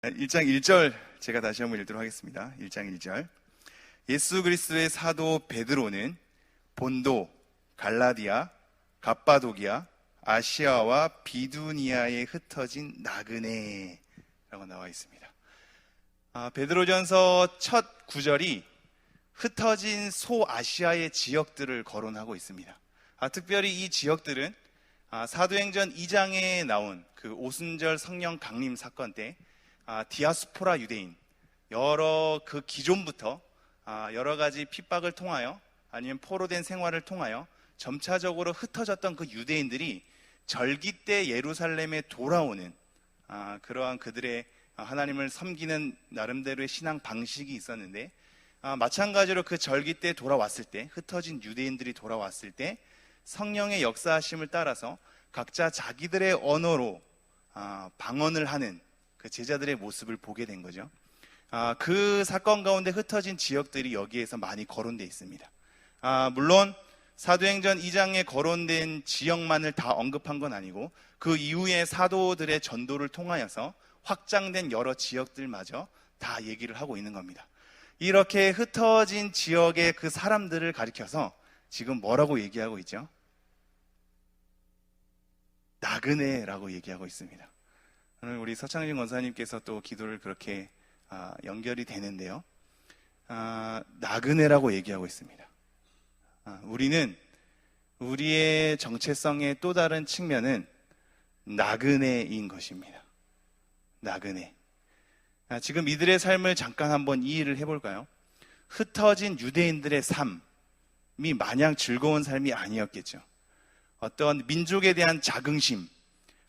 1장 1절 제가 다시 한번 읽도록 하겠습니다. 1장 1절. 예수 그리스도의 사도 베드로는 본도, 갈라디아, 갑바도기아, 아시아와 비두니아에 흩어진 나그네라고 나와 있습니다. 베드로전서 첫 구절이 흩어진 소아시아의 지역들을 거론하고 있습니다. 특별히 이 지역들은 사도행전 2장에 나온 그 오순절 성령 강림 사건 때 디아스포라 유대인, 그 기존부터 여러 가지 핍박을 통하여 아니면 포로된 생활을 통하여 점차적으로 흩어졌던 그 유대인들이 절기 때 예루살렘에 돌아오는 그러한 그들의 하나님을 섬기는 나름대로의 신앙 방식이 있었는데, 마찬가지로 그 절기 때 돌아왔을 때, 흩어진 유대인들이 돌아왔을 때 성령의 역사하심을 따라서 각자 자기들의 언어로 방언을 하는 그 제자들의 모습을 보게 된 거죠. 그 사건 가운데 흩어진 지역들이 여기에서 많이 거론되어 있습니다. 물론 사도행전 2장에 거론된 지역만을 다 언급한 건 아니고 그 이후에 사도들의 전도를 통하여서 확장된 여러 지역들마저 다 얘기를 하고 있는 겁니다. 이렇게 흩어진 지역의 그 사람들을 가리켜서 지금 뭐라고 얘기하고 있죠? 나그네라고 얘기하고 있습니다. 오늘 우리 서창진 권사님께서 또 기도를 그렇게 연결이 되는데요. 나그네라고 얘기하고 있습니다. 우리는 우리의 정체성의 또 다른 측면은 나그네인 것입니다. 나그네. 지금 이들의 삶을 잠깐 한번 이해를 해볼까요? 흩어진 유대인들의 삶이 마냥 즐거운 삶이 아니었겠죠. 어떤 민족에 대한 자긍심,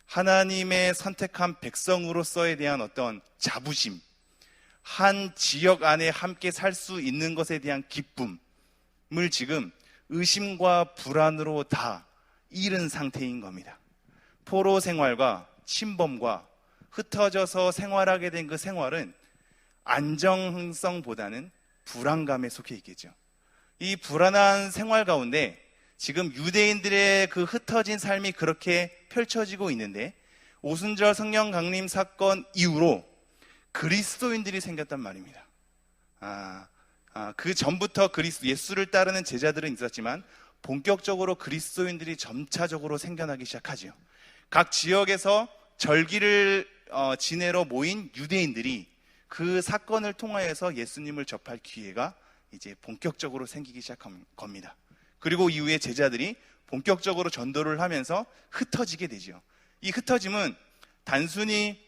하나님의 선택한 백성으로서에 대한 어떤 자부심, 한 지역 안에 함께 살 수 있는 것에 대한 기쁨을 지금 의심과 불안으로 다 잃은 상태인 겁니다. 포로 생활과 침범과 흩어져서 생활하게 된 그 생활은 안정성보다는 불안감에 속해 있겠죠. 이 불안한 생활 가운데 지금 유대인들의 그 흩어진 삶이 그렇게 펼쳐지고 있는데, 오순절 성령 강림 사건 이후로 그리스도인들이 생겼단 말입니다. 그 전부터 예수를 따르는 제자들은 있었지만 본격적으로 그리스도인들이 점차적으로 생겨나기 시작하지요. 각 지역에서 절기를 지내러 모인 유대인들이 그 사건을 통하여서 예수님을 접할 기회가 이제 본격적으로 생기기 시작한 겁니다. 그리고 이후에 제자들이 본격적으로 전도를 하면서 흩어지게 되죠. 이 흩어짐은 단순히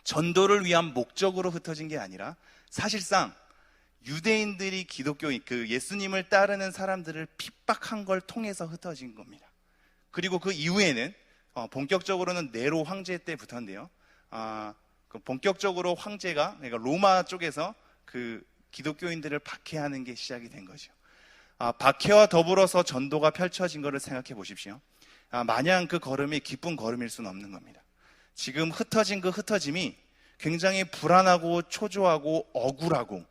전도를 위한 목적으로 흩어진 게 아니라 사실상 유대인들이 그 예수님을 따르는 사람들을 핍박한 걸 통해서 흩어진 겁니다. 그리고 그 이후에는 본격적으로는 네로 황제 때부터인데요. 본격적으로 황제가, 그러니까 로마 쪽에서 그 기독교인들을 박해하는 게 시작이 된 거죠. 박해와 더불어서 전도가 펼쳐진 것을 생각해 보십시오. 마냥 그 걸음이 기쁜 걸음일 수는 없는 겁니다. 지금 흩어진 그 흩어짐이 굉장히 불안하고 초조하고 억울하고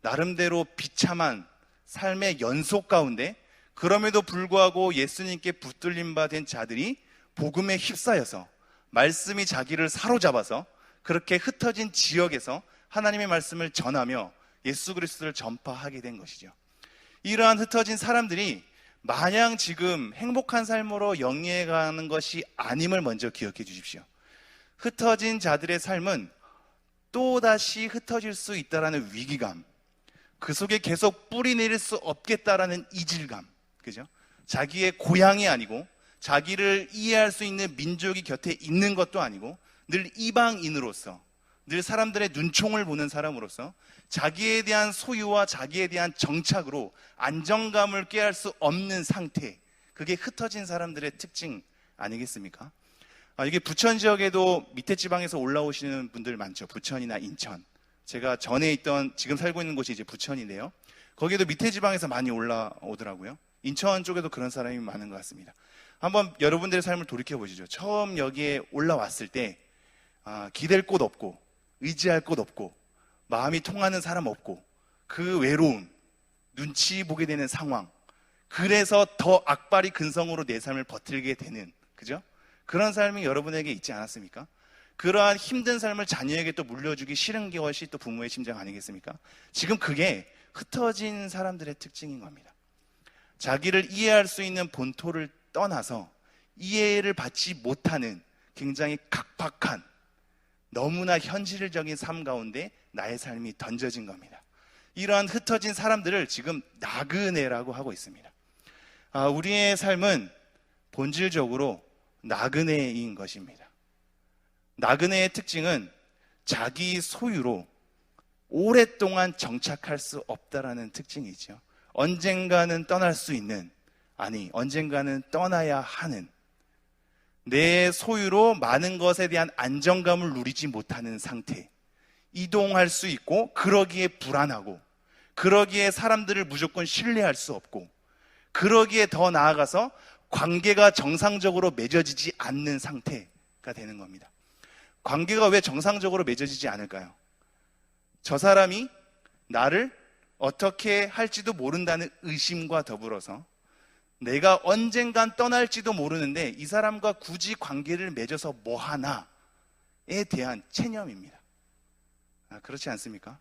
나름대로 비참한 삶의 연속 가운데, 그럼에도 불구하고 예수님께 붙들림 받은 자들이 복음에 휩싸여서 말씀이 자기를 사로잡아서 그렇게 흩어진 지역에서 하나님의 말씀을 전하며 예수 그리스도를 전파하게 된 것이죠. 이러한 흩어진 사람들이 마냥 지금 행복한 삶으로 영위해가는 것이 아님을 먼저 기억해 주십시오. 흩어진 자들의 삶은 또다시 흩어질 수 있다라는 위기감, 그 속에 계속 뿌리 내릴 수 없겠다라는 이질감, 그죠? 자기의 고향이 아니고 자기를 이해할 수 있는 민족이 곁에 있는 것도 아니고 늘 이방인으로서, 늘 사람들의 눈총을 보는 사람으로서 자기에 대한 소유와 자기에 대한 정착으로 안정감을 꾀할 수 없는 상태, 그게 흩어진 사람들의 특징 아니겠습니까? 이게 부천 지역에도 밑에 지방에서 올라오시는 분들 많죠. 부천이나 인천. 제가 지금 살고 있는 곳이 이제 부천인데요. 거기도 밑에 지방에서 많이 올라오더라고요. 인천 쪽에도 그런 사람이 많은 것 같습니다. 한번 여러분들의 삶을 돌이켜 보시죠. 처음 여기에 올라왔을 때 기댈 곳 없고 의지할 곳 없고 마음이 통하는 사람 없고 그 외로움, 눈치 보게 되는 상황, 그래서 더 악발이 근성으로 내 삶을 버티게 되는, 그죠? 그런 삶이 여러분에게 있지 않았습니까? 그러한 힘든 삶을 자녀에게 또 물려주기 싫은 것이 또 부모의 심정 아니겠습니까? 지금 그게 흩어진 사람들의 특징인 겁니다. 자기를 이해할 수 있는 본토를 떠나서 이해를 받지 못하는 굉장히 각박한, 너무나 현실적인 삶 가운데 나의 삶이 던져진 겁니다. 이러한 흩어진 사람들을 지금 나그네라고 하고 있습니다. 우리의 삶은 본질적으로 나그네인 것입니다. 나그네의 특징은 자기 소유로 오랫동안 정착할 수 없다라는 특징이죠. 언젠가는 떠날 수 있는, 아니 언젠가는 떠나야 하는, 내 소유로 많은 것에 대한 안정감을 누리지 못하는 상태, 이동할 수 있고 그러기에 불안하고, 그러기에 사람들을 무조건 신뢰할 수 없고, 그러기에 더 나아가서 관계가 정상적으로 맺어지지 않는 상태가 되는 겁니다. 관계가 왜 정상적으로 맺어지지 않을까요? 저 사람이 나를 어떻게 할지도 모른다는 의심과 더불어서 내가 언젠간 떠날지도 모르는데 이 사람과 굳이 관계를 맺어서 뭐하나에 대한 체념입니다. 그렇지 않습니까?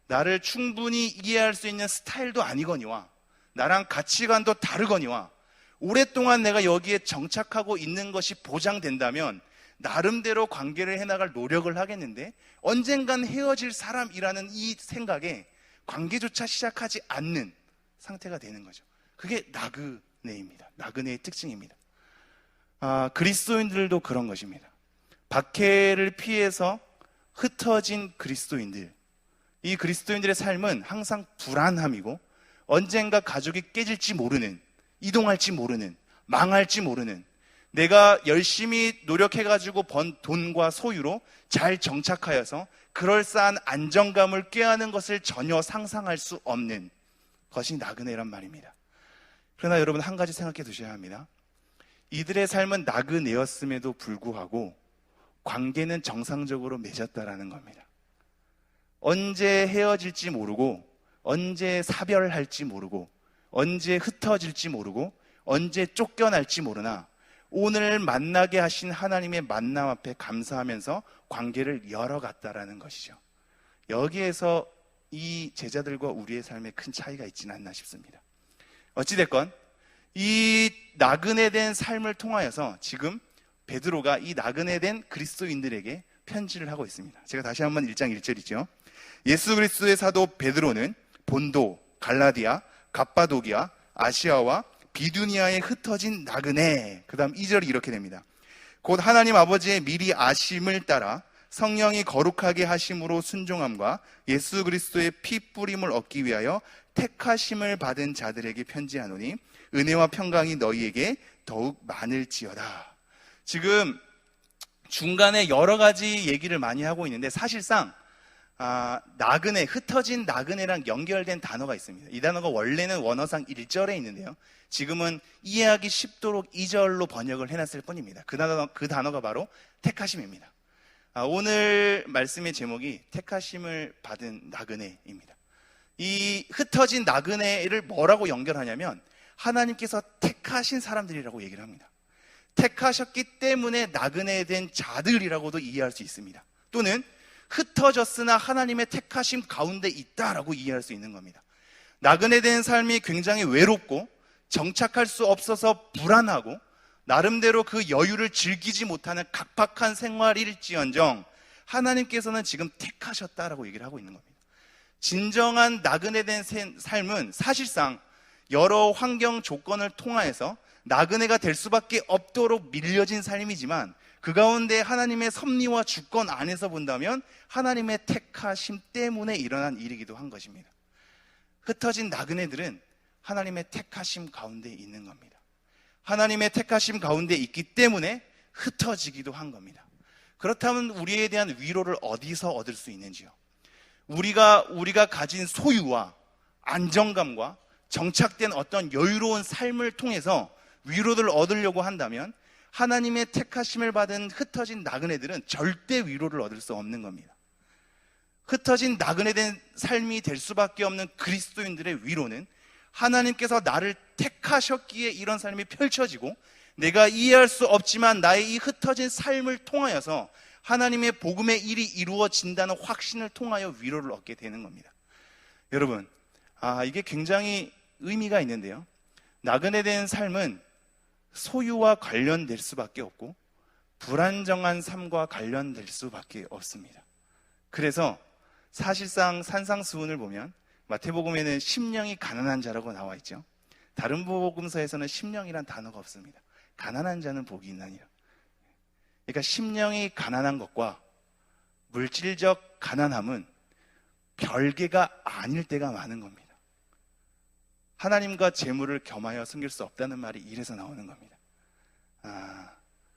나를 충분히 이해할 수 있는 스타일도 아니거니와 나랑 가치관도 다르거니와 오랫동안 내가 여기에 정착하고 있는 것이 보장된다면 나름대로 관계를 해나갈 노력을 하겠는데 언젠간 헤어질 사람이라는 이 생각에 관계조차 시작하지 않는 상태가 되는 거죠. 그게 나그네입니다. 나그네의 특징입니다. 그리스도인들도 그런 것입니다. 박해를 피해서 흩어진 그리스도인들, 이 그리스도인들의 삶은 항상 불안함이고 언젠가 가족이 깨질지 모르는, 이동할지 모르는, 망할지 모르는, 내가 열심히 노력해가지고 번 돈과 소유로 잘 정착하여서 그럴싸한 안정감을 꾀하는 것을 전혀 상상할 수 없는 것이 나그네란 말입니다. 그러나 여러분 한 가지 생각해 두셔야 합니다. 이들의 삶은 나그네였음에도 불구하고 관계는 정상적으로 맺었다라는 겁니다. 언제 헤어질지 모르고, 언제 사별할지 모르고, 언제 흩어질지 모르고, 언제 쫓겨날지 모르나 오늘 만나게 하신 하나님의 만남 앞에 감사하면서 관계를 열어갔다라는 것이죠. 여기에서 이 제자들과 우리의 삶에 큰 차이가 있지는 않나 싶습니다. 어찌됐건 이 나그네된 삶을 통하여서 지금 베드로가 이 나그네된 그리스도인들에게 편지를 하고 있습니다. 제가 다시 한번 1장 1절이죠. 예수 그리스도의 사도 베드로는 본도, 갈라디아, 갑바도기아, 아시아와 비두니아에 흩어진 나그네, 그 다음 2절이 이렇게 됩니다. 곧 하나님 아버지의 미리 아심을 따라 성령이 거룩하게 하심으로 순종함과 예수 그리스도의 피 뿌림을 얻기 위하여 택하심을 받은 자들에게 편지하노니 은혜와 평강이 너희에게 더욱 많을지어다. 지금 중간에 여러 가지 얘기를 많이 하고 있는데 사실상 나그네, ht어진 나그네랑 연결된 단어가 있습니다. 이 단어가 원래는 원어상 1절에 있는데요, 지금은 이해하기 쉽도록 2절로 번역을 해놨을 뿐입니다. 그 단어가 바로 택하심입니다. 오늘 말씀의 제목이 택하심을 받은 나그네입니다. 이 흩어진 나그네를 뭐라고 연결하냐면 하나님께서 택하신 사람들이라고 얘기를 합니다. 택하셨기 때문에 나그네된 자들이라고도 이해할 수 있습니다. 또는 흩어졌으나 하나님의 택하심 가운데 있다라고 이해할 수 있는 겁니다. 나그네된 삶이 굉장히 외롭고 정착할 수 없어서 불안하고 나름대로 그 여유를 즐기지 못하는 각박한 생활일지언정 하나님께서는 지금 택하셨다라고 얘기를 하고 있는 겁니다. 진정한 나그네된 삶은 사실상 여러 환경 조건을 통하여서 나그네가 될 수밖에 없도록 밀려진 삶이지만 그 가운데 하나님의 섭리와 주권 안에서 본다면 하나님의 택하심 때문에 일어난 일이기도 한 것입니다. 흩어진 나그네들은 하나님의 택하심 가운데 있는 겁니다. 하나님의 택하심 가운데 있기 때문에 흩어지기도 한 겁니다. 그렇다면 우리에 대한 위로를 어디서 얻을 수 있는지요? 우리가 가진 소유와 안정감과 정착된 어떤 여유로운 삶을 통해서 위로를 얻으려고 한다면 하나님의 택하심을 받은 흩어진 나그네들은 절대 위로를 얻을 수 없는 겁니다. 흩어진 나그네된 삶이 될 수밖에 없는 그리스도인들의 위로는 하나님께서 나를 택하셨기에 이런 삶이 펼쳐지고 내가 이해할 수 없지만 나의 이 흩어진 삶을 통하여서 하나님의 복음의 일이 이루어진다는 확신을 통하여 위로를 얻게 되는 겁니다. 여러분, 이게 굉장히 의미가 있는데요. 나그네 된 삶은 소유와 관련될 수밖에 없고 불안정한 삶과 관련될 수밖에 없습니다. 그래서 사실상 산상수훈을 보면 마태복음에는 심령이 가난한 자라고 나와 있죠. 다른 복음서에서는 심령이란 단어가 없습니다. 가난한 자는 복이 있나니라. 그러니까 심령이 가난한 것과 물질적 가난함은 별개가 아닐 때가 많은 겁니다. 하나님과 재물을 겸하여 섬길 수 없다는 말이 이래서 나오는 겁니다.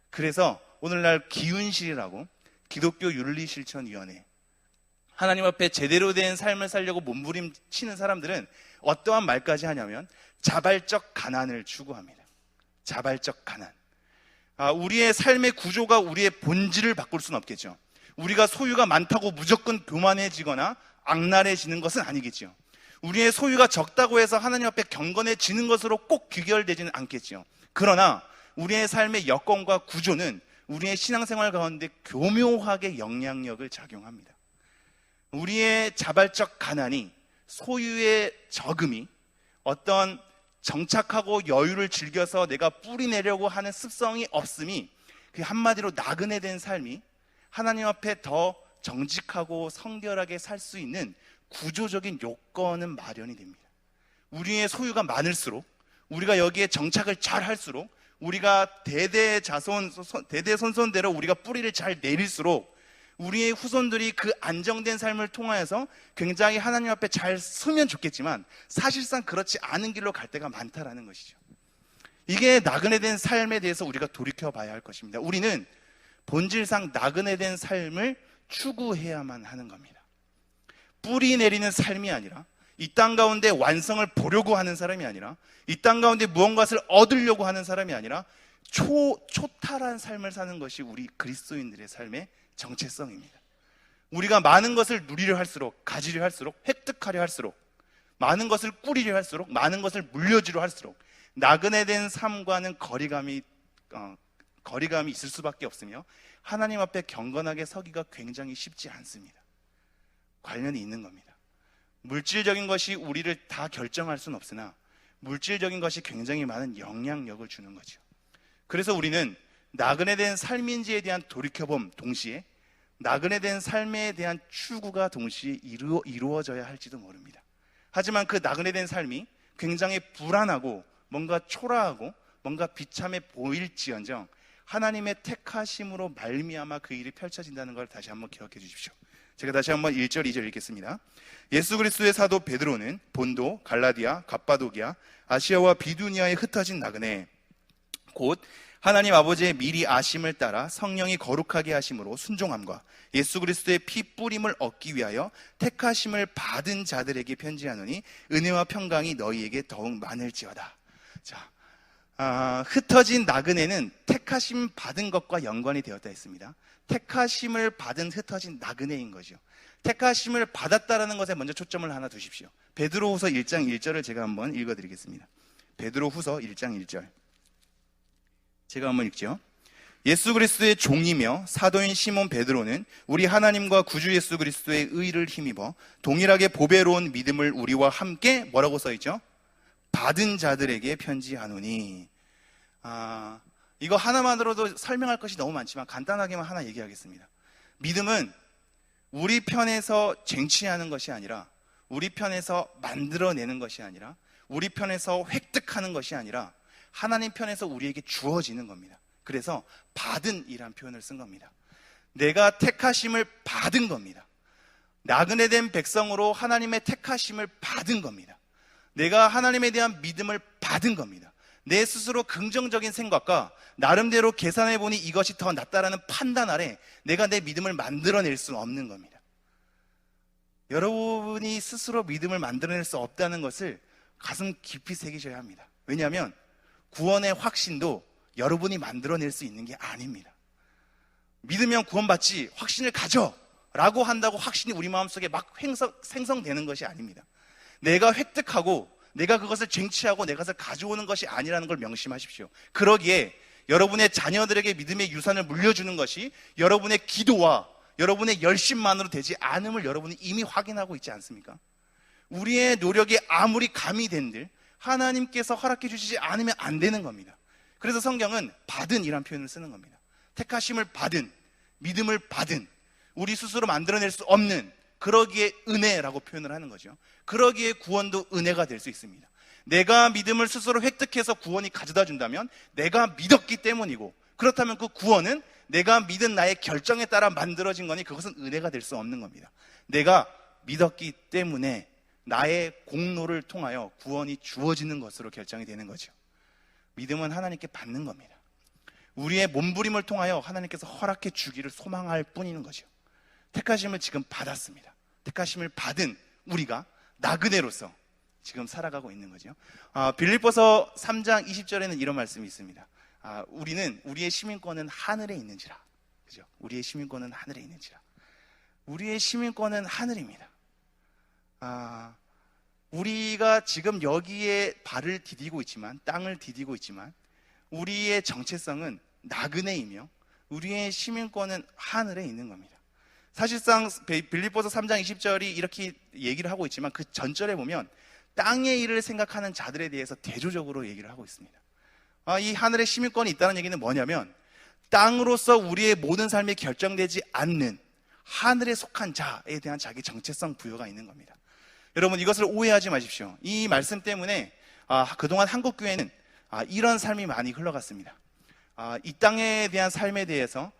그래서 오늘날 기운실이라고 기독교 윤리실천위원회, 하나님 앞에 제대로 된 삶을 살려고 몸부림치는 사람들은 어떠한 말까지 하냐면 자발적 가난을 추구합니다. 자발적 가난. 우리의 삶의 구조가 우리의 본질을 바꿀 수는 없겠죠. 우리가 소유가 많다고 무조건 교만해지거나 악랄해지는 것은 아니겠죠. 우리의 소유가 적다고 해서 하나님 앞에 경건해지는 것으로 꼭 귀결되지는 않겠죠. 그러나 우리의 삶의 여건과 구조는 우리의 신앙생활 가운데 교묘하게 영향력을 작용합니다. 우리의 자발적 가난이, 소유의 적음이, 어떤 정착하고 여유를 즐겨서 내가 뿌리내려고 하는 습성이 없음이, 그 한마디로 나그네 된 삶이 하나님 앞에 더 정직하고 성결하게 살 수 있는 구조적인 요건은 마련이 됩니다. 우리의 소유가 많을수록, 우리가 여기에 정착을 잘 할수록, 우리가 대대손손대로 우리가 뿌리를 잘 내릴수록 우리의 후손들이 그 안정된 삶을 통하여서 굉장히 하나님 앞에 잘 서면 좋겠지만 사실상 그렇지 않은 길로 갈 때가 많다라는 것이죠. 이게 나그네 된 삶에 대해서 우리가 돌이켜봐야 할 것입니다. 우리는 본질상 나그네 된 삶을 추구해야만 하는 겁니다. 뿌리 내리는 삶이 아니라, 이 땅 가운데 완성을 보려고 하는 사람이 아니라, 이 땅 가운데 무언가를 얻으려고 하는 사람이 아니라 초탈한 삶을 사는 것이 우리 그리스도인들의 삶의 정체성입니다. 우리가 많은 것을 누리려 할수록, 가지려 할수록, 획득하려 할수록, 많은 것을 꾸리려 할수록, 많은 것을 물려주려 할수록 나그네 된 삶과는 거리감이 있을 수밖에 없으며 하나님 앞에 경건하게 서기가 굉장히 쉽지 않습니다. 관련이 있는 겁니다. 물질적인 것이 우리를 다 결정할 수는 없으나 물질적인 것이 굉장히 많은 영향력을 주는 거죠. 그래서 우리는 나그네 된 삶인지에 대한 돌이켜봄 동시에 나그네 된 삶에 대한 추구가 동시에 이루어져야 할지도 모릅니다. 하지만 그 나그네 된 삶이 굉장히 불안하고 뭔가 초라하고 뭔가 비참해 보일지언정 하나님의 택하심으로 말미암아 그 일이 펼쳐진다는 걸 다시 한번 기억해 주십시오. 제가 다시 한번 1절 2절 읽겠습니다. 예수 그리스도의 사도 베드로는 본도, 갈라디아, 갑바도기아, 아시아와 비두니아에 흩어진 나그네 곧 하나님 아버지의 미리 아심을 따라 성령이 거룩하게 하심으로 순종함과 예수 그리스도의 피 뿌림을 얻기 위하여 택하심을 받은 자들에게 편지하노니 은혜와 평강이 너희에게 더욱 많을지어다. 자, 흩어진 나그네는 택하심 받은 것과 연관이 되었다 했습니다. 택하심을 받은 흩어진 나그네인 거죠. 택하심을 받았다라는 것에 먼저 초점을 하나 두십시오. 베드로후서 1장 1절을 제가 한번 읽어드리겠습니다. 베드로후서 1장 1절 제가 한번 읽죠. 예수 그리스도의 종이며 사도인 시몬 베드로는 우리 하나님과 구주 예수 그리스도의 의를 힘입어 동일하게 보배로운 믿음을 우리와 함께 뭐라고 써있죠? 받은 자들에게 편지하노니. 이거 하나만으로도 설명할 것이 너무 많지만 간단하게만 하나 얘기하겠습니다. 믿음은 우리 편에서 쟁취하는 것이 아니라, 우리 편에서 만들어내는 것이 아니라, 우리 편에서 획득하는 것이 아니라 하나님 편에서 우리에게 주어지는 겁니다. 그래서 받은 이란 표현을 쓴 겁니다. 내가 택하심을 받은 겁니다. 나그네 된 백성으로 하나님의 택하심을 받은 겁니다. 내가 하나님에 대한 믿음을 받은 겁니다. 내 스스로 긍정적인 생각과 나름대로 계산해 보니 이것이 더 낫다라는 판단 아래 내가 내 믿음을 만들어낼 수 없는 겁니다. 여러분이 스스로 믿음을 만들어낼 수 없다는 것을 가슴 깊이 새기셔야 합니다. 왜냐하면 구원의 확신도 여러분이 만들어낼 수 있는 게 아닙니다. 믿으면 구원받지, 확신을 가져 라고 한다고 확신이 우리 마음속에 막 생성되는 것이 아닙니다. 내가 획득하고 내가 그것을 쟁취하고 내가 그것을 가져오는 것이 아니라는 걸 명심하십시오. 그러기에 여러분의 자녀들에게 믿음의 유산을 물려주는 것이 여러분의 기도와 여러분의 열심만으로 되지 않음을 여러분이 이미 확인하고 있지 않습니까? 우리의 노력이 아무리 감히 된들 하나님께서 허락해 주시지 않으면 안 되는 겁니다. 그래서 성경은 받은이란 표현을 쓰는 겁니다. 택하심을 받은, 믿음을 받은, 우리 스스로 만들어낼 수 없는, 그러기에 은혜라고 표현을 하는 거죠. 그러기에 구원도 은혜가 될 수 있습니다. 내가 믿음을 스스로 획득해서 구원이 가져다 준다면 내가 믿었기 때문이고, 그렇다면 그 구원은 내가 믿은 나의 결정에 따라 만들어진 거니 그것은 은혜가 될 수 없는 겁니다. 내가 믿었기 때문에 나의 공로를 통하여 구원이 주어지는 것으로 결정이 되는 거죠. 믿음은 하나님께 받는 겁니다. 우리의 몸부림을 통하여 하나님께서 허락해 주기를 소망할 뿐인 거죠. 택하심을 지금 받았습니다. 택하심을 받은 우리가 나그네로서 지금 살아가고 있는 거죠. 빌립보서 3장 20절에는 이런 말씀이 있습니다. 우리의 시민권은 하늘에 있는지라. 그죠? 우리의 시민권은 하늘에 있는지라. 우리의 시민권은 하늘입니다. 우리가 지금 여기에 발을 디디고 있지만, 땅을 디디고 있지만, 우리의 정체성은 나그네이며 우리의 시민권은 하늘에 있는 겁니다. 사실상 빌립보서 3장 20절이 이렇게 얘기를 하고 있지만 그 전절에 보면 땅의 일을 생각하는 자들에 대해서 대조적으로 얘기를 하고 있습니다. 이 하늘의 시민권이 있다는 얘기는 뭐냐면 땅으로서 우리의 모든 삶이 결정되지 않는 하늘에 속한 자에 대한 자기 정체성 부여가 있는 겁니다. 여러분, 이것을 오해하지 마십시오. 이 말씀 때문에 그동안 한국교회는 이런 삶이 많이 흘러갔습니다. 이 땅에 대한 삶에 대해서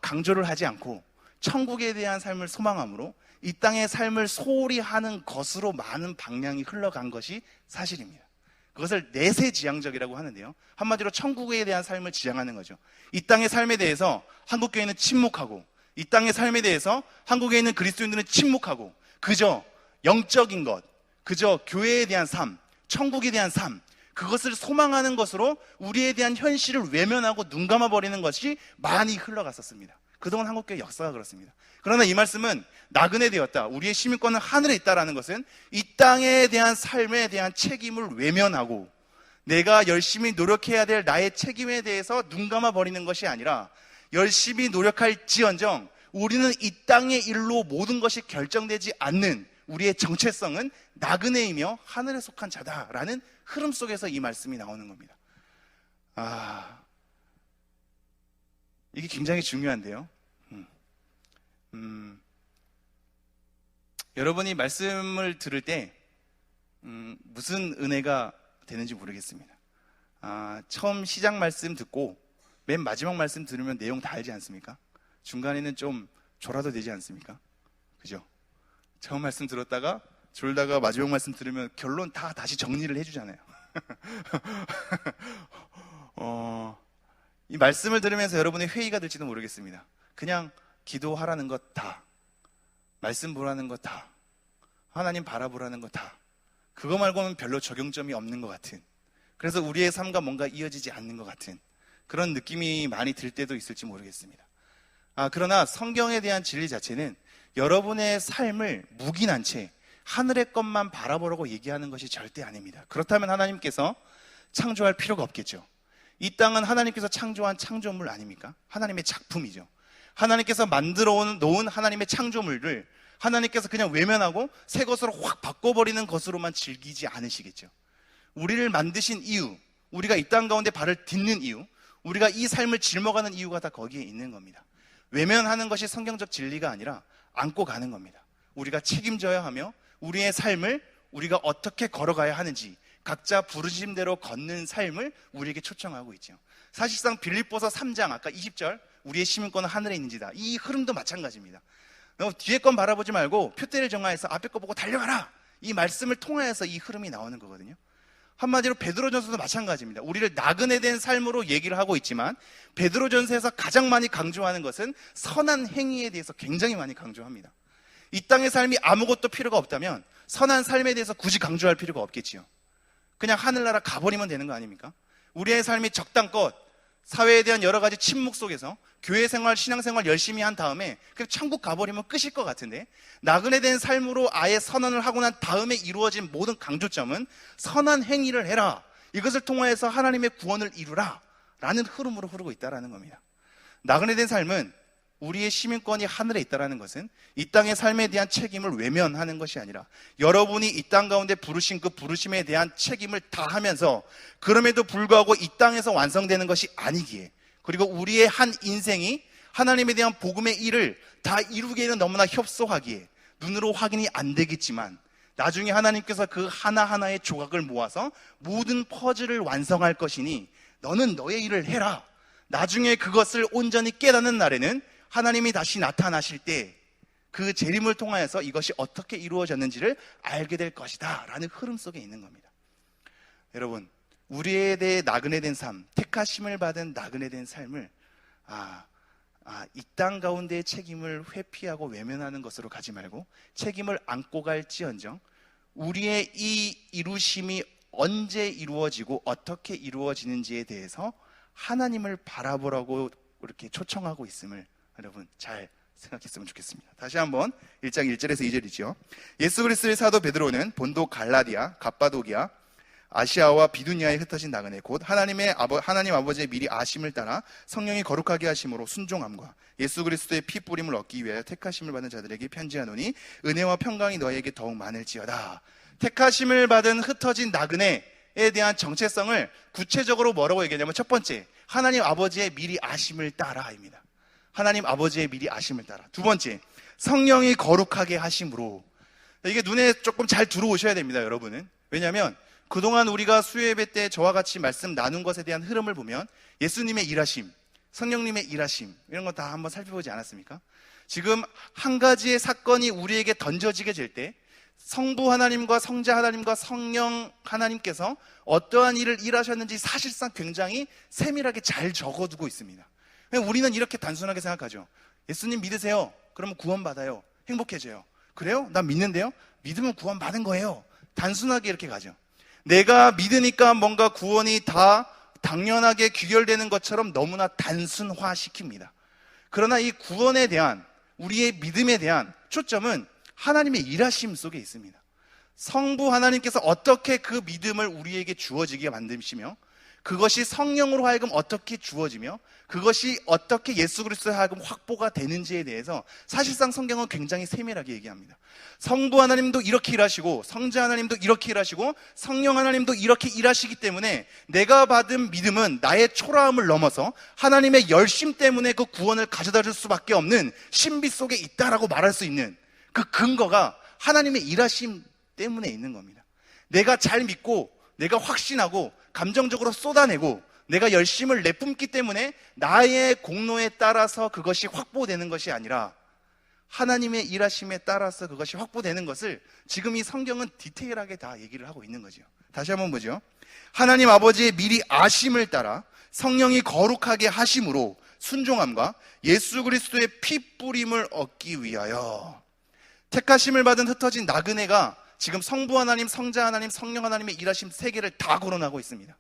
강조를 하지 않고 천국에 대한 삶을 소망함으로 이 땅의 삶을 소홀히 하는 것으로 많은 방향이 흘러간 것이 사실입니다. 그것을 내세지향적이라고 하는데요, 한마디로 천국에 대한 삶을 지향하는 거죠. 이 땅의 삶에 대해서 한국교회는 침묵하고, 이 땅의 삶에 대해서 한국에 있는 그리스도인들은 침묵하고, 그저 영적인 것, 그저 교회에 대한 삶, 천국에 대한 삶, 그것을 소망하는 것으로 우리에 대한 현실을 외면하고 눈 감아버리는 것이 많이 흘러갔었습니다. 그동안 한국교회 역사가 그렇습니다. 그러나 이 말씀은 나그네 되었다, 우리의 시민권은 하늘에 있다라는 것은 이 땅에 대한 삶에 대한 책임을 외면하고 내가 열심히 노력해야 될 나의 책임에 대해서 눈 감아버리는 것이 아니라 열심히 노력할지언정 우리는 이 땅의 일로 모든 것이 결정되지 않는 우리의 정체성은 나그네이며 하늘에 속한 자다라는 흐름 속에서 이 말씀이 나오는 겁니다. 이게 굉장히 중요한데요. 여러분이 말씀을 들을 때 무슨 은혜가 되는지 모르겠습니다. 처음 시작 말씀 듣고 맨 마지막 말씀 들으면 내용 다 알지 않습니까? 중간에는 좀 졸아도 되지 않습니까? 그죠? 처음 말씀 들었다가 졸다가 마지막 말씀 들으면 결론 다 다시 정리를 해주잖아요. 이 말씀을 들으면서 여러분의 회의가 될지도 모르겠습니다. 그냥 기도하라는 것 다, 말씀 보라는 것 다, 하나님 바라보라는 것 다, 그거 말고는 별로 적용점이 없는 것 같은, 그래서 우리의 삶과 뭔가 이어지지 않는 것 같은 그런 느낌이 많이 들 때도 있을지 모르겠습니다. 그러나 성경에 대한 진리 자체는 여러분의 삶을 묵인한 채 하늘의 것만 바라보라고 얘기하는 것이 절대 아닙니다. 그렇다면 하나님께서 창조할 필요가 없겠죠. 이 땅은 하나님께서 창조한 창조물 아닙니까? 하나님의 작품이죠. 하나님께서 만들어 놓은 하나님의 창조물을 하나님께서 그냥 외면하고 새 것으로 확 바꿔버리는 것으로만 즐기지 않으시겠죠. 우리를 만드신 이유, 우리가 이 땅 가운데 발을 딛는 이유, 우리가 이 삶을 짊어가는 이유가 다 거기에 있는 겁니다. 외면하는 것이 성경적 진리가 아니라 안고 가는 겁니다. 우리가 책임져야 하며 우리의 삶을 우리가 어떻게 걸어가야 하는지 각자 부르심대로 걷는 삶을 우리에게 초청하고 있죠. 사실상 빌립보서 3장 아까 20절 우리의 시민권은 하늘에 있는지다, 이 흐름도 마찬가지입니다. 뒤에 건 바라보지 말고 표대를 정하여서 앞에 거 보고 달려가라, 이 말씀을 통하여서 이 흐름이 나오는 거거든요. 한마디로 베드로전서도 마찬가지입니다. 우리를 나그네 된 삶으로 얘기를 하고 있지만 베드로전서에서 가장 많이 강조하는 것은 선한 행위에 대해서 굉장히 많이 강조합니다. 이 땅의 삶이 아무것도 필요가 없다면 선한 삶에 대해서 굳이 강조할 필요가 없겠지요. 그냥 하늘나라 가버리면 되는 거 아닙니까? 우리의 삶이 적당껏 사회에 대한 여러 가지 침묵 속에서 교회 생활, 신앙 생활 열심히 한 다음에 그냥 천국 가버리면 끝일 것 같은데, 나그네 된 삶으로 아예 선언을 하고 난 다음에 이루어진 모든 강조점은 선한 행위를 해라, 이것을 통하여서 하나님의 구원을 이루라 라는 흐름으로 흐르고 있다는 겁니다. 나그네 된 삶은 우리의 시민권이 하늘에 있다는 것은 이 땅의 삶에 대한 책임을 외면하는 것이 아니라 여러분이 이 땅 가운데 부르신 그 부르심에 대한 책임을 다하면서 그럼에도 불구하고 이 땅에서 완성되는 것이 아니기에, 그리고 우리의 한 인생이 하나님에 대한 복음의 일을 다 이루기에는 너무나 협소하기에 눈으로 확인이 안 되겠지만 나중에 하나님께서 그 하나하나의 조각을 모아서 모든 퍼즐을 완성할 것이니 너는 너의 일을 해라. 나중에 그것을 온전히 깨닫는 날에는 하나님이 다시 나타나실 때 그 재림을 통하여서 이것이 어떻게 이루어졌는지를 알게 될 것이다 라는 흐름 속에 있는 겁니다. 여러분, 우리에 대해 나그네 된 삶, 택하심을 받은 나그네 된 삶을 이 땅 가운데의 책임을 회피하고 외면하는 것으로 가지 말고 책임을 안고 갈지언정 우리의 이 이루심이 언제 이루어지고 어떻게 이루어지는지에 대해서 하나님을 바라보라고 이렇게 초청하고 있음을 여러분 잘 생각했으면 좋겠습니다. 다시 한번 1장 1절에서 2절이죠. 예수 그리스도의 사도 베드로는 본도 갈라디아, 갑바도기아, 아시아와 비두니아에 흩어진 나그네 곧 하나님 아버지의 미리 아심을 따라 성령이 거룩하게 하심으로 순종함과 예수 그리스도의 피 뿌림을 얻기 위하여 택하심을 받은 자들에게 편지하노니 은혜와 평강이 너희에게 더욱 많을지어다. 택하심을 받은 흩어진 나그네에 대한 정체성을 구체적으로 뭐라고 얘기하냐면 첫 번째, 하나님 아버지의 미리 아심을 따라입니다. 하나님 아버지의 미리 아심을 따라. 두 번째, 성령이 거룩하게 하심으로. 이게 눈에 조금 잘 들어오셔야 됩니다, 여러분은. 왜냐하면 그동안 우리가 수요예배 때 저와 같이 말씀 나눈 것에 대한 흐름을 보면 예수님의 일하심, 성령님의 일하심 이런 거 다 한번 살펴보지 않았습니까? 지금 한 가지의 사건이 우리에게 던져지게 될 때 성부 하나님과 성자 하나님과 성령 하나님께서 어떠한 일을 일하셨는지 사실상 굉장히 세밀하게 잘 적어두고 있습니다. 우리는 이렇게 단순하게 생각하죠. 예수님 믿으세요. 그러면 구원받아요. 행복해져요. 그래요? 난 믿는데요? 믿으면 구원받은 거예요. 단순하게 이렇게 가죠. 내가 믿으니까 뭔가 구원이 다 당연하게 귀결되는 것처럼 너무나 단순화시킵니다. 그러나 이 구원에 대한 우리의 믿음에 대한 초점은 하나님의 일하심 속에 있습니다. 성부 하나님께서 어떻게 그 믿음을 우리에게 주어지게 만드시며 그것이 성령으로 하여금 어떻게 주어지며 그것이 어떻게 예수 그리스도에 하여금 확보가 되는지에 대해서 사실상 성경은 굉장히 세밀하게 얘기합니다. 성부 하나님도 이렇게 일하시고 성자 하나님도 이렇게 일하시고 성령 하나님도 이렇게 일하시기 때문에 내가 받은 믿음은 나의 초라함을 넘어서 하나님의 열심 때문에 그 구원을 가져다 줄 수밖에 없는 신비 속에 있다라고 말할 수 있는 그 근거가 하나님의 일하심 때문에 있는 겁니다. 내가 잘 믿고 내가 확신하고 감정적으로 쏟아내고 내가 열심을 내뿜기 때문에 나의 공로에 따라서 그것이 확보되는 것이 아니라 하나님의 일하심에 따라서 그것이 확보되는 것을 지금 이 성경은 디테일하게 다 얘기를 하고 있는 거죠. 다시 한번 보죠. 하나님 아버지의 미리 아심을 따라 성령이 거룩하게 하심으로 순종함과 예수 그리스도의 피 뿌림을 얻기 위하여. 택하심을 받은 흩어진 나그네가 지금 성부 하나님, 성자 하나님, 성령 하나님의 일하심 세 개를 다 거론하고 있습니다.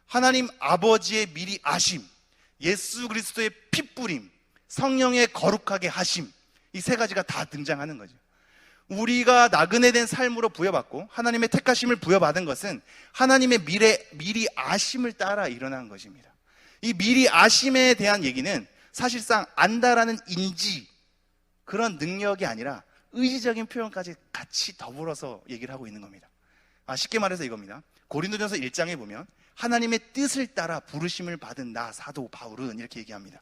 하나님 아버지의 미리 아심, 예수 그리스도의 피 뿌림, 성령의 거룩하게 하심, 이 세 가지가 다 등장하는 거죠. 우리가 나그네 된 삶으로 부여받고 하나님의 택하심을 부여받은 것은 하나님의 미리 아심을 따라 일어난 것입니다. 이 미리 아심에 대한 얘기는 사실상 안다라는 인지, 그런 능력이 아니라 의지적인 표현까지 같이 더불어서 얘기를 하고 있는 겁니다. 쉽게 말해서 이겁니다. 고린도전서 1장에 보면 하나님의 뜻을 따라 부르심을 받은 나 사도 바울은 이렇게 얘기합니다.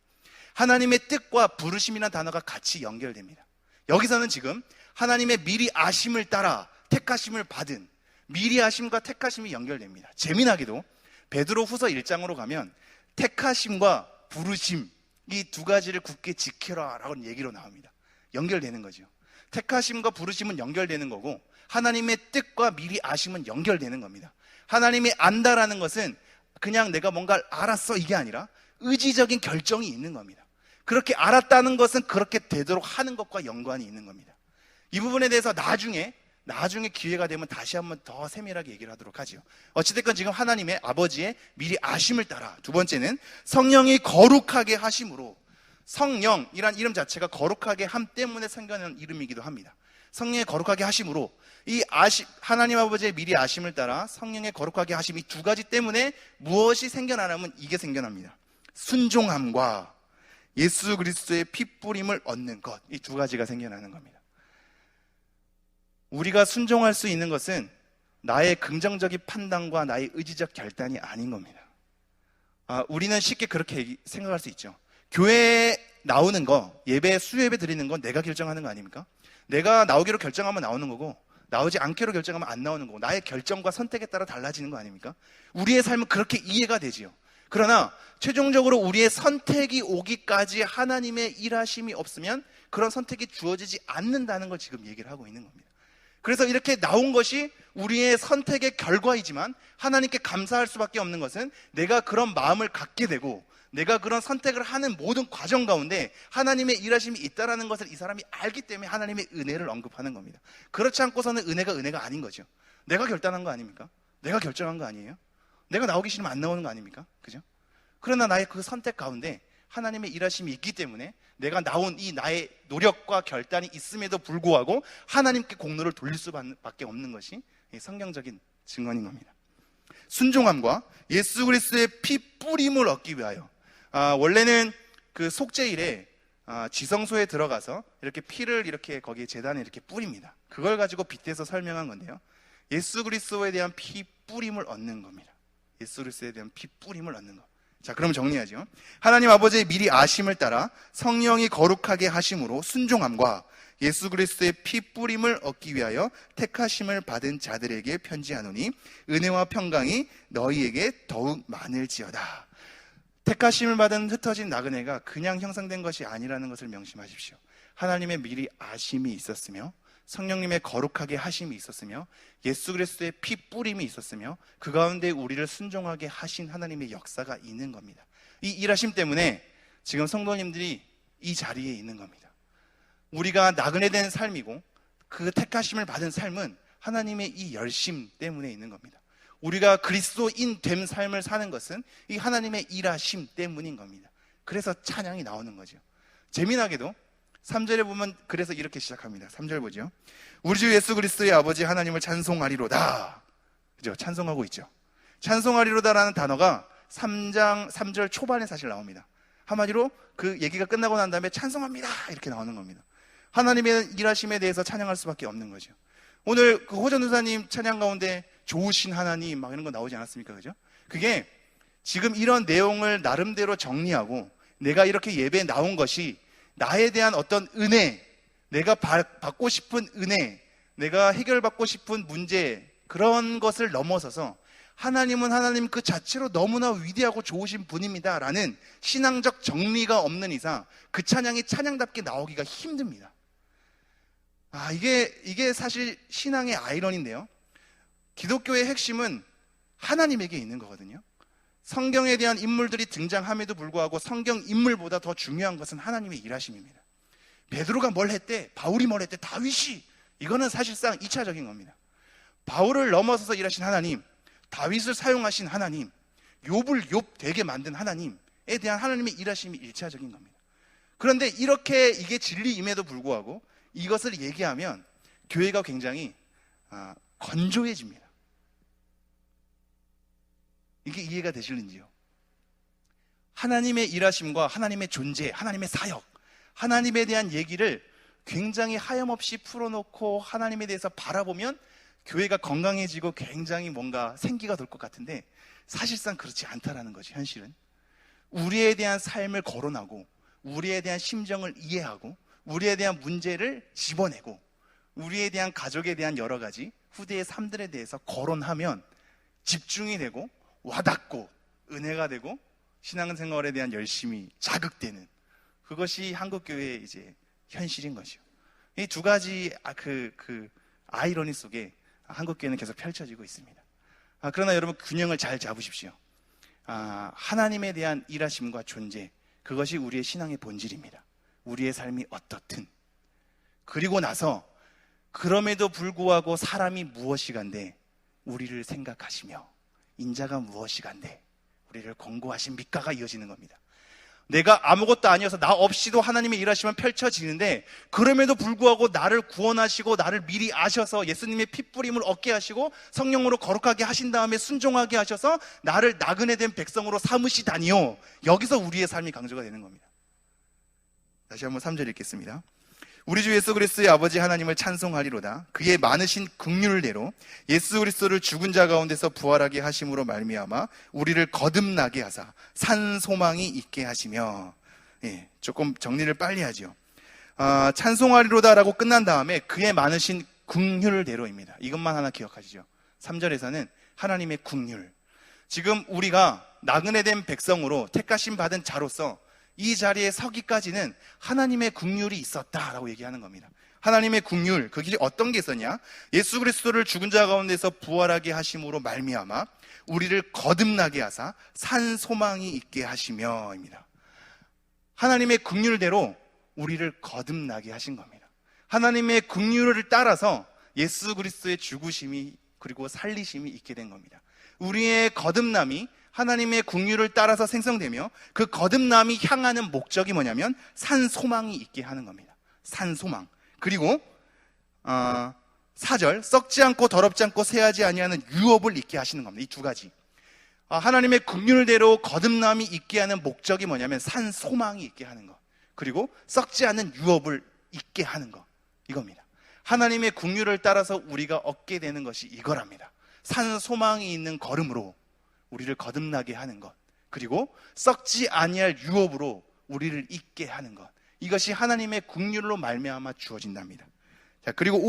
하나님의 뜻과 부르심이라는 단어가 같이 연결됩니다. 여기서는 지금 하나님의 미리 아심을 따라 택하심을 받은 미리 아심과 택하심이 연결됩니다. 재미나게도 베드로 후서 1장으로 가면 택하심과 부르심 이 두 가지를 굳게 지켜라 라는 얘기로 나옵니다. 연결되는 거죠. 택하심과 부르심은 연결되는 거고 하나님의 뜻과 미리 아심은 연결되는 겁니다. 하나님이 안다라는 것은 그냥 내가 뭔가를 알았어 이게 아니라 의지적인 결정이 있는 겁니다. 그렇게 알았다는 것은 그렇게 되도록 하는 것과 연관이 있는 겁니다. 이 부분에 대해서 나중에 기회가 되면 다시 한번 더 세밀하게 얘기를 하도록 하죠. 어찌됐건 지금 하나님의 아버지의 미리 아심을 따라. 두 번째는 성령이 거룩하게 하심으로. 성령이란 이름 자체가 거룩하게 함 때문에 생겨난 이름이기도 합니다. 성령의 거룩하게 하심으로, 하나님 아버지의 미리 아심을 따라 성령의 거룩하게 하심, 이 두 가지 때문에 무엇이 생겨나냐면 이게 생겨납니다. 순종함과 예수 그리스도의 피 뿌림을 얻는 것, 이 두 가지가 생겨나는 겁니다. 우리가 순종할 수 있는 것은 나의 긍정적인 판단과 나의 의지적 결단이 아닌 겁니다. 우리는 쉽게 그렇게 생각할 수 있죠. 교회에 나오는 거, 수예배 드리는 건 내가 결정하는 거 아닙니까? 내가 나오기로 결정하면 나오는 거고, 나오지 않기로 결정하면 안 나오는 거고, 나의 결정과 선택에 따라 달라지는 거 아닙니까? 우리의 삶은 그렇게 이해가 되지요. 그러나 최종적으로 우리의 선택이 오기까지 하나님의 일하심이 없으면 그런 선택이 주어지지 않는다는 걸 지금 얘기를 하고 있는 겁니다. 그래서 이렇게 나온 것이 우리의 선택의 결과이지만, 하나님께 감사할 수밖에 없는 것은 내가 그런 마음을 갖게 되고 내가 그런 선택을 하는 모든 과정 가운데 하나님의 일하심이 있다는 것을 이 사람이 알기 때문에 하나님의 은혜를 언급하는 겁니다. 그렇지 않고서는 은혜가 아닌 거죠. 내가 결단한 거 아닙니까? 내가 결정한 거 아니에요? 내가 나오기 싫으면 안 나오는 거 아닙니까? 그죠? 그러나 나의 그 선택 가운데 하나님의 일하심이 있기 때문에 내가 나온 이 나의 노력과 결단이 있음에도 불구하고 하나님께 공로를 돌릴 수밖에 없는 것이 성경적인 증언인 겁니다. 순종함과 예수 그리스도의 피 뿌림을 얻기 위하여, 원래는 그 속죄일에 지성소에 들어가서 이렇게 피를 이렇게 거기에 제단에 이렇게 뿌립니다. 그걸 가지고 빗대서 설명한 건데요, 예수 그리스도에 대한 피 뿌림을 얻는 겁니다. 예수 그리스도에 대한 피 뿌림을 얻는 것. 자, 그럼 정리하죠. 하나님 아버지의 미리 아심을 따라 성령이 거룩하게 하심으로 순종함과 예수 그리스도의 피 뿌림을 얻기 위하여 택하심을 받은 자들에게 편지하노니 은혜와 평강이 너희에게 더욱 많을지어다. 택하심을 받은 흩어진 나그네가 그냥 형성된 것이 아니라는 것을 명심하십시오. 하나님의 미리 아심이 있었으며, 성령님의 거룩하게 하심이 있었으며, 예수 그리스도의 피 뿌림이 있었으며, 그 가운데 우리를 순종하게 하신 하나님의 역사가 있는 겁니다. 이 일하심 때문에 지금 성도님들이 이 자리에 있는 겁니다. 우리가 나그네된 삶이고 그 택하심을 받은 삶은 하나님의 이 열심 때문에 있는 겁니다. 우리가 그리스도인 된 삶을 사는 것은 이 하나님의 일하심 때문인 겁니다. 그래서 찬양이 나오는 거죠. 재미나게도 3절에 보면 그래서 이렇게 시작합니다. 3절 보죠. 우리 주 예수 그리스도의 아버지 하나님을 찬송하리로다. 그죠? 찬송하고 있죠. 찬송하리로다라는 단어가 3절 초반에 사실 나옵니다. 한마디로 그 얘기가 끝나고 난 다음에 찬송합니다 이렇게 나오는 겁니다. 하나님의 일하심에 대해서 찬양할 수밖에 없는 거죠. 오늘 그 호전도사님 찬양 가운데 좋으신 하나님 막 이런 거 나오지 않았습니까? 그죠? 그게 지금 이런 내용을 나름대로 정리하고 내가 이렇게 예배에 나온 것이 나에 대한 어떤 은혜, 내가 받고 싶은 은혜, 내가 해결받고 싶은 문제, 그런 것을 넘어서서 하나님은 하나님 그 자체로 너무나 위대하고 좋으신 분입니다 라는 신앙적 정리가 없는 이상 그 찬양이 찬양답게 나오기가 힘듭니다. 이게 사실 신앙의 아이러니인데요, 기독교의 핵심은 하나님에게 있는 거거든요. 성경에 대한 인물들이 등장함에도 불구하고 성경 인물보다 더 중요한 것은 하나님의 일하심입니다. 베드로가 뭘 했대, 바울이 뭘 했대, 다윗이, 이거는 사실상 2차적인 겁니다. 바울을 넘어서서 일하신 하나님, 다윗을 사용하신 하나님, 욥을 되게 만든 하나님에 대한 하나님의 일하심이 1차적인 겁니다. 그런데 이렇게 이게 진리임에도 불구하고 이것을 얘기하면 교회가 굉장히 건조해집니다. 이게 이해가 되실는지요? 하나님의 일하심과 하나님의 존재, 하나님의 사역, 하나님에 대한 얘기를 굉장히 하염없이 풀어놓고 하나님에 대해서 바라보면 교회가 건강해지고 굉장히 뭔가 생기가 돌 것 같은데 사실상 그렇지 않다라는 거죠. 현실은 우리에 대한 삶을 거론하고 우리에 대한 심정을 이해하고 우리에 대한 문제를 집어내고 우리에 대한 가족에 대한 여러 가지 후대의 삶들에 대해서 거론하면 집중이 되고 와닿고 은혜가 되고 신앙생활에 대한 열심이 자극되는, 그것이 한국교회의 이제 현실인 거죠. 이 두 가지 아이러니 속에 한국교회는 계속 펼쳐지고 있습니다. 그러나 여러분 균형을 잘 잡으십시오. 하나님에 대한 일하심과 존재, 그것이 우리의 신앙의 본질입니다. 우리의 삶이 어떻든. 그리고 나서 그럼에도 불구하고 사람이 무엇이간데 우리를 생각하시며 인자가 무엇이간데 우리를 권고하신 밑가가 이어지는 겁니다. 내가 아무것도 아니어서 나 없이도 하나님의 일하시면 펼쳐지는데, 그럼에도 불구하고 나를 구원하시고 나를 미리 아셔서 예수님의 핏부림을 얻게 하시고 성령으로 거룩하게 하신 다음에 순종하게 하셔서 나를 나그네 된 백성으로 삼으시다니요. 여기서 우리의 삶이 강조가 되는 겁니다. 다시 한번 3절 읽겠습니다. 우리 주 예수 그리스도의 아버지 하나님을 찬송하리로다. 그의 많으신 긍휼대로 예수 그리스도를 죽은 자 가운데서 부활하게 하심으로 말미암아 우리를 거듭나게 하사 산 소망이 있게 하시며. 조금 정리를 빨리 하죠. 찬송하리로다라고 끝난 다음에 그의 많으신 긍휼대로입니다. 이것만 하나 기억하시죠. 3절에서는 하나님의 긍휼. 지금 우리가 나그네 된 백성으로 택하심 받은 자로서 이 자리에 서기까지는 하나님의 긍휼이 있었다라고 얘기하는 겁니다. 하나님의 긍휼, 그 길이 어떤 게 있었냐? 예수 그리스도를 죽은 자 가운데서 부활하게 하심으로 말미암아 우리를 거듭나게 하사 산 소망이 있게 하시며입니다. 하나님의 긍휼대로 우리를 거듭나게 하신 겁니다. 하나님의 긍휼을 따라서 예수 그리스도의 죽으심이 그리고 살리심이 있게 된 겁니다. 우리의 거듭남이 하나님의 긍휼을 따라서 생성되며 그 거듭남이 향하는 목적이 뭐냐면 산 소망이 있게 하는 겁니다. 산 소망. 그리고 4절 썩지 않고 더럽지 않고 쇠하지 아니하는 유업을 있게 하시는 겁니다. 이 두 가지. 하나님의 긍휼대로 거듭남이 있게 하는 목적이 뭐냐면 산 소망이 있게 하는 것, 그리고 썩지 않은 유업을 있게 하는 것, 이겁니다. 하나님의 긍휼을 따라서 우리가 얻게 되는 것이 이거랍니다. 산 소망이 있는 걸음으로 우리를 거듭나게 하는 것, 그리고 썩지 아니할 유업으로 우리를 있게 하는 것, 이것이 하나님의 긍휼로 말미암아 주어진답니다. 자, 그리고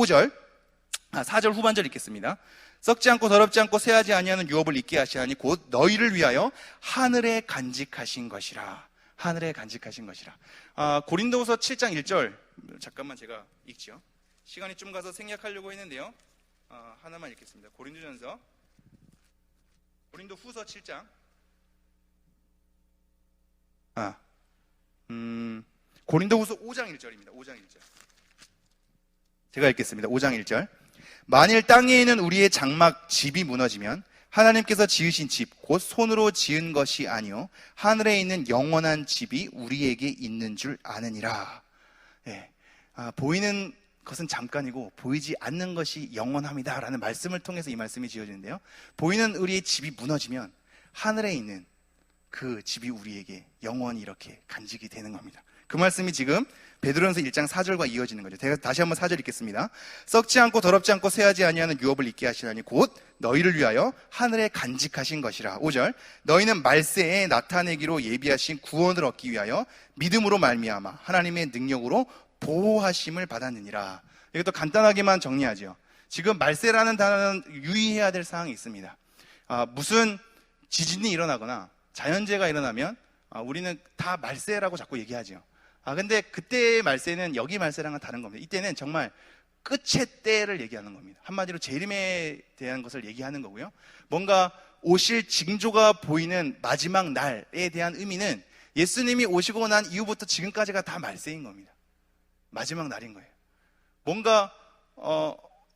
4절 후반절 읽겠습니다. 썩지 않고 더럽지 않고 쇠하지 아니하는 유업을 있게 하시나니 곧 너희를 위하여 하늘에 간직하신 것이라. 하늘에 간직하신 것이라. 고린도후서 7장 1절 잠깐만 제가 읽지요. 시간이 좀 가서 생략하려고 했는데요. 하나만 읽겠습니다. 고린도후서 7장. 고린도후서 5장 1절입니다. 5장 1절. 제가 읽겠습니다. 5장 1절. 만일 땅에 있는 우리의 장막 집이 무너지면 하나님께서 지으신 집 곧 손으로 지은 것이 아니요 하늘에 있는 영원한 집이 우리에게 있는 줄 아느니라. 보이는 것은 잠깐이고 보이지 않는 것이 영원합니다 라는 말씀을 통해서 이 말씀이 지어지는데요, 보이는 우리의 집이 무너지면 하늘에 있는 그 집이 우리에게 영원히 이렇게 간직이 되는 겁니다. 그 말씀이 지금 베드로전서 1장 4절과 이어지는 거죠. 제가 다시 한번 4절 읽겠습니다. 썩지 않고 더럽지 않고 쇠하지 아니하는 유업을 있게 하시나니 곧 너희를 위하여 하늘에 간직하신 것이라. 5절 너희는 말세에 나타내기로 예비하신 구원을 얻기 위하여 믿음으로 말미암아 하나님의 능력으로 보호하심을 받았느니라. 이것도 간단하게만 정리하죠. 지금 말세라는 단어는 유의해야 될 사항이 있습니다. 무슨 지진이 일어나거나 자연재해가 일어나면 우리는 다 말세라고 자꾸 얘기하죠. 근데 그때의 말세는 여기 말세랑은 다른 겁니다. 이때는 정말 끝의 때를 얘기하는 겁니다. 한마디로 재림에 대한 것을 얘기하는 거고요. 뭔가 오실 징조가 보이는 마지막 날에 대한 의미는 예수님이 오시고 난 이후부터 지금까지가 다 말세인 겁니다. 마지막 날인 거예요. 뭔가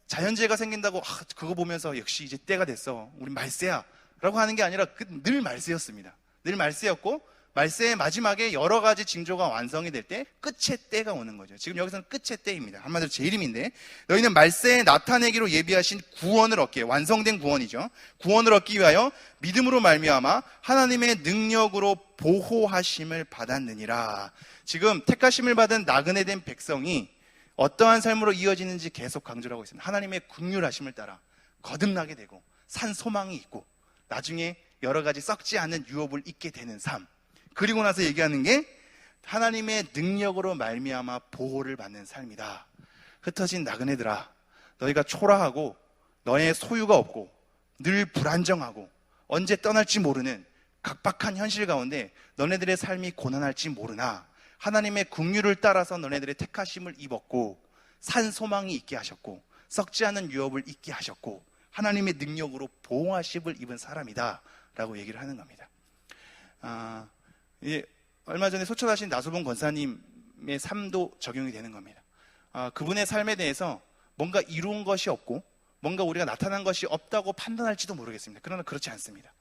자연재해가 생긴다고 그거 보면서 역시 이제 때가 됐어, 우리 말세야 라고 하는 게 아니라 늘 말세였습니다. 늘 말세였고 말세의 마지막에 여러 가지 징조가 완성이 될 때 끝의 때가 오는 거죠. 지금 여기서는 끝의 때입니다. 한마디로 재림인데, 너희는 말세에 나타내기로 예비하신 구원을 얻기에, 완성된 구원이죠. 구원을 얻기 위하여 믿음으로 말미암아 하나님의 능력으로 보호하심을 받았느니라. 지금 택하심을 받은 나그네 된 백성이 어떠한 삶으로 이어지는지 계속 강조를 하고 있습니다. 하나님의 긍휼하심을 따라 거듭나게 되고 산 소망이 있고 나중에 여러 가지 썩지 않는 유업을 잊게 되는 삶. 그리고 나서 얘기하는 게 하나님의 능력으로 말미암아 보호를 받는 삶이다. 흩어진 나그네들아, 너희가 초라하고 너의 소유가 없고 늘 불안정하고 언제 떠날지 모르는 각박한 현실 가운데 너네들의 삶이 고난할지 모르나 하나님의 긍휼을 따라서 너네들의 택하심을 입었고 산 소망이 있게 하셨고 썩지 않은 유업을 잊게 하셨고 하나님의 능력으로 보호하심을 입은 사람이다 라고 얘기를 하는 겁니다. 얼마 전에 소천하신 나소봉 권사님의 삶도 적용이 되는 겁니다. 그분의 삶에 대해서 뭔가 이룬 것이 없고 뭔가 우리가 나타난 것이 없다고 판단할지도 모르겠습니다. 그러나 그렇지 않습니다.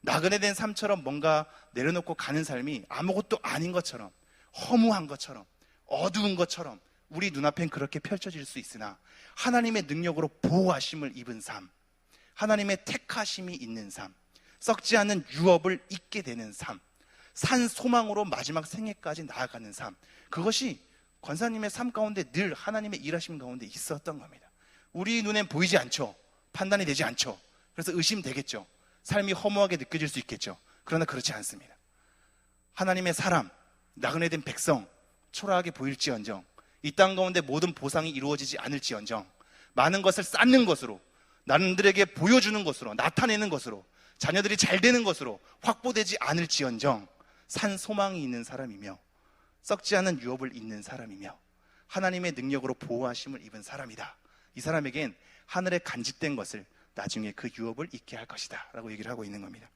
나그네 된 삶처럼 뭔가 내려놓고 가는 삶이 아무것도 아닌 것처럼, 허무한 것처럼, 어두운 것처럼 우리 눈앞엔 그렇게 펼쳐질 수 있으나 하나님의 능력으로 보호하심을 입은 삶, 하나님의 택하심이 있는 삶, 썩지 않은 유업을 잊게 되는 삶, 산 소망으로 마지막 생애까지 나아가는 삶, 그것이 권사님의 삶 가운데 늘 하나님의 일하심 가운데 있었던 겁니다. 우리 눈엔 보이지 않죠. 판단이 되지 않죠. 그래서 의심되겠죠. 삶이 허무하게 느껴질 수 있겠죠. 그러나 그렇지 않습니다. 하나님의 사람, 나그네 된 백성, 초라하게 보일지언정, 이 땅 가운데 모든 보상이 이루어지지 않을지언정, 많은 것을 쌓는 것으로, 남들에게 보여주는 것으로, 나타내는 것으로, 자녀들이 잘 되는 것으로 확보되지 않을지언정 산 소망이 있는 사람이며 썩지 않은 유업을 잇는 사람이며 하나님의 능력으로 보호하심을 입은 사람이다. 이 사람에겐 하늘에 간직된 것을 나중에 그 유업을 잊게 할 것이다 라고 얘기를 하고 있는 겁니다.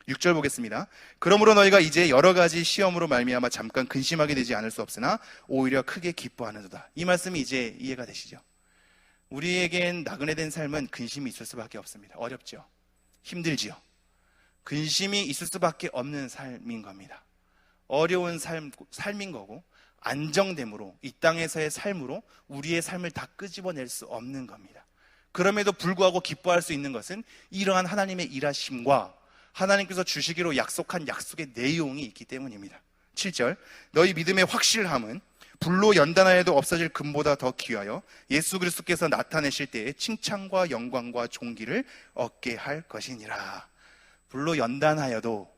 6절 보겠습니다. 그러므로 너희가 이제 여러 가지 시험으로 말미암아 잠깐 근심하게 되지 않을 수 없으나 오히려 크게 기뻐하는도다. 이 말씀이 이제 이해가 되시죠? 우리에겐 나그네 된 삶은 근심이 있을 수밖에 없습니다. 어렵죠? 힘들지요? 근심이 있을 수밖에 없는 삶인 겁니다. 어려운 삶인 거고 안정됨으로 이 땅에서의 삶으로 우리의 삶을 다 끄집어낼 수 없는 겁니다. 그럼에도 불구하고 기뻐할 수 있는 것은 이러한 하나님의 일하심과 하나님께서 주시기로 약속한 약속의 내용이 있기 때문입니다. 7절 너희 믿음의 확실함은 불로 연단하여도 없어질 금보다 더 귀하여 예수 그리스도께서 나타내실 때에 칭찬과 영광과 존귀를 얻게 할 것이니라. 불로 연단하여도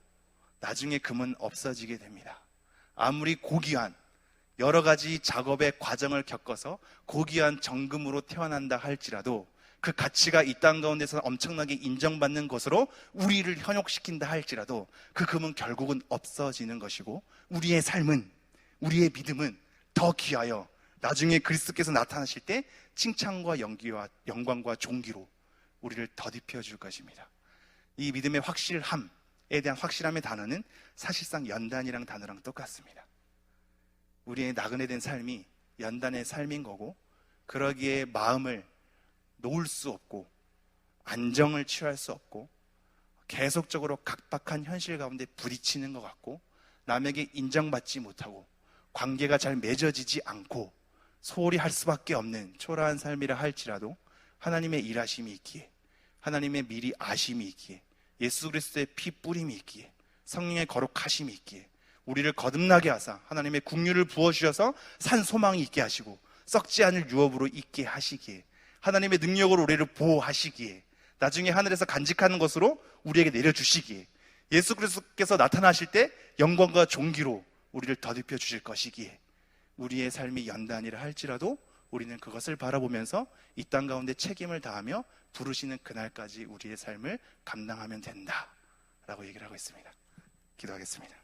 나중에 금은 없어지게 됩니다. 아무리 고귀한 여러 가지 작업의 과정을 겪어서 고귀한 정금으로 태어난다 할지라도 그 가치가 이 땅 가운데서 엄청나게 인정받는 것으로 우리를 현혹시킨다 할지라도 그 금은 결국은 없어지는 것이고 우리의 삶은, 우리의 믿음은 더 귀하여 나중에 그리스도께서 나타나실 때 칭찬과 영광과 존귀로 우리를 더딥혀 줄 것입니다. 이 믿음의 확실함에 대한 확실함의 단어는 사실상 연단이랑 단어랑 똑같습니다. 우리의 나그네 된 삶이 연단의 삶인 거고 그러기에 마음을 놓을 수 없고 안정을 취할 수 없고 계속적으로 각박한 현실 가운데 부딪히는 것 같고 남에게 인정받지 못하고 관계가 잘 맺어지지 않고 소홀히 할 수밖에 없는 초라한 삶이라 할지라도 하나님의 일하심이 있기에 하나님의 미리 아심이 있기에 예수 그리스도의 피 뿌림이 있기에 성령의 거룩하심이 있기에 우리를 거듭나게 하사 하나님의 긍휼을 부어주셔서 산 소망이 있게 하시고 썩지 않을 유업으로 있게 하시기에 하나님의 능력으로 우리를 보호하시기에 나중에 하늘에서 간직하는 것으로 우리에게 내려주시기에 예수 그리스도께서 나타나실 때 영광과 존귀로 우리를 더딥혀 주실 것이기에 우리의 삶이 연단이라 할지라도 우리는 그것을 바라보면서 이 땅 가운데 책임을 다하며 부르시는 그날까지 우리의 삶을 감당하면 된다 라고 얘기를 하고 있습니다. 기도하겠습니다.